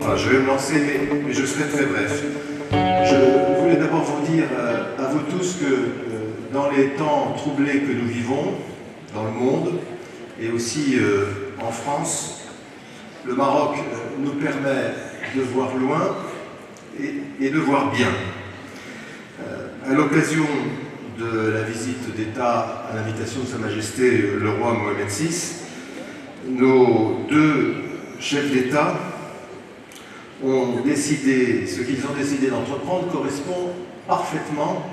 Enfin, je vais me lancer, mais je serai très bref. Je voulais d'abord vous dire à vous tous que dans les temps troublés que nous vivons, dans le monde, et aussi en France, le Maroc nous permet de voir loin et de voir bien. À l'occasion de la visite d'État à l'invitation de Sa Majesté le roi Mohamed VI, nos deux chefs d'État ont décidé, ce qu'ils ont décidé d'entreprendre correspond parfaitement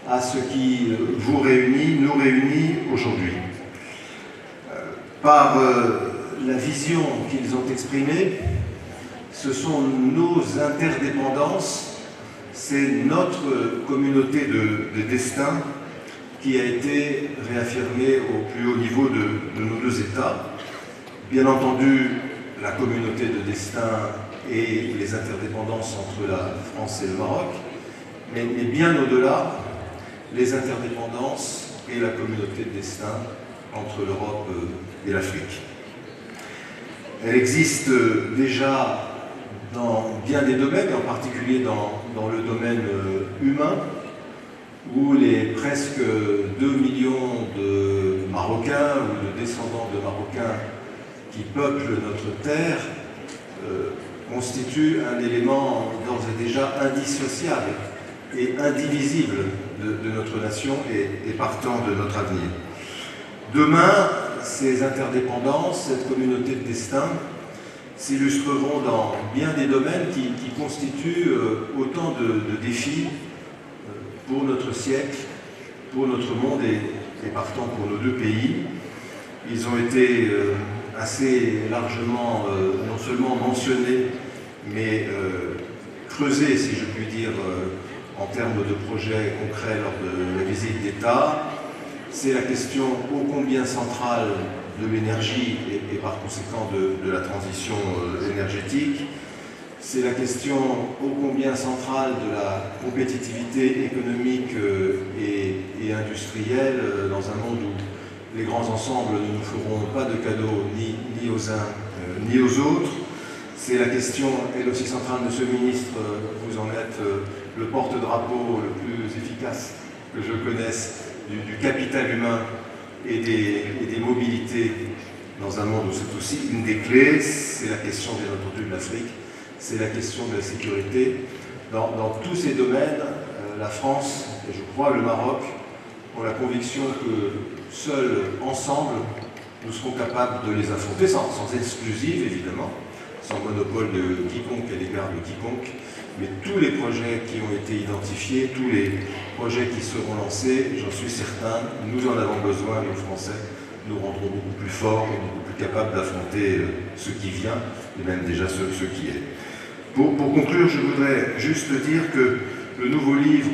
à ce qui vous réunit, nous réunit aujourd'hui. Par la vision qu'ils ont exprimée, ce sont nos interdépendances, c'est notre communauté de destin qui a été réaffirmée au plus haut niveau de nos deux États. Bien entendu, la communauté de destin et les interdépendances entre la France et le Maroc, mais bien au-delà, les interdépendances et la communauté de destin entre l'Europe et l'Afrique. Elle existe déjà dans bien des domaines, en particulier dans le domaine humain, où les presque 2 millions de Marocains ou de descendants de Marocains qui peuplent notre terre constituent un élément d'ores et déjà indissociable et indivisible de notre nation et partant de notre avenir. Demain, ces interdépendances, cette communauté de destin, s'illustreront dans bien des domaines qui constituent autant de défis pour notre siècle, pour notre monde et partant pour nos deux pays. Ils ont été assez largement, non seulement mentionnés, mais creusés, si je puis dire, en termes de projets concrets lors de la visite d'État. C'est la question ô combien centrale de l'énergie et par conséquent de la transition énergétique. C'est la question ô combien centrale de la compétitivité économique et industrielle dans un monde où les grands ensembles ne nous feront pas de cadeaux ni aux uns ni aux autres. C'est la question, elle aussi centrale, Monsieur le Ministre, vous en êtes le porte-drapeau le plus efficace que je connaisse du capital humain et des mobilités dans un monde où c'est aussi une des clés. C'est la question, bien entendu, de l'Afrique, c'est la question de la sécurité. Dans tous ces domaines, la France, et je crois le Maroc, ont la conviction que seuls, ensemble, nous serons capables de les affronter, sans exclusive, évidemment, sans monopole de quiconque à l'égard de quiconque, mais tous les projets qui ont été identifiés, tous les projets qui seront lancés, j'en suis certain, nous en avons besoin, nous Français, nous rendrons beaucoup plus forts, beaucoup plus capables d'affronter ce qui vient, et même déjà ce qui est. Pour conclure, je voudrais juste dire que le nouveau livre,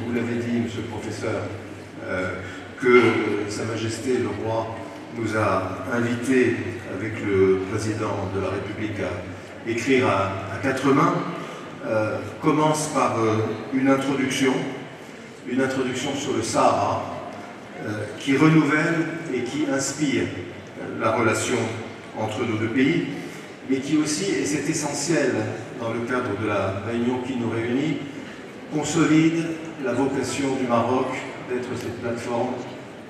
vous l'avez dit, monsieur le professeur, que Sa Majesté le Roi nous a invités avec le président de la République à écrire à quatre mains, commence par une introduction sur le Sahara qui renouvelle et qui inspire la relation entre nos deux pays, mais qui aussi, et c'est essentiel dans le cadre de la réunion qui nous réunit, consolide la vocation du Maroc d'être cette plateforme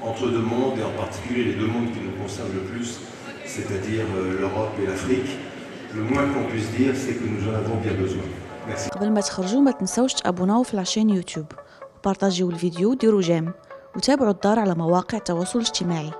entre deux mondes, et en particulier les deux mondes qui nous concernent le plus, c'est-à-dire l'Europe et l'Afrique. Le moins qu'on puisse dire, c'est que nous en avons bien besoin. Merci. قبل ما تخرجوا ما تنسوش تابوناو في العشان يوتيوب وبارطاجيو الفيديو وديروا جيم وتابعوا الدار على مواقع التواصل الاجتماعي.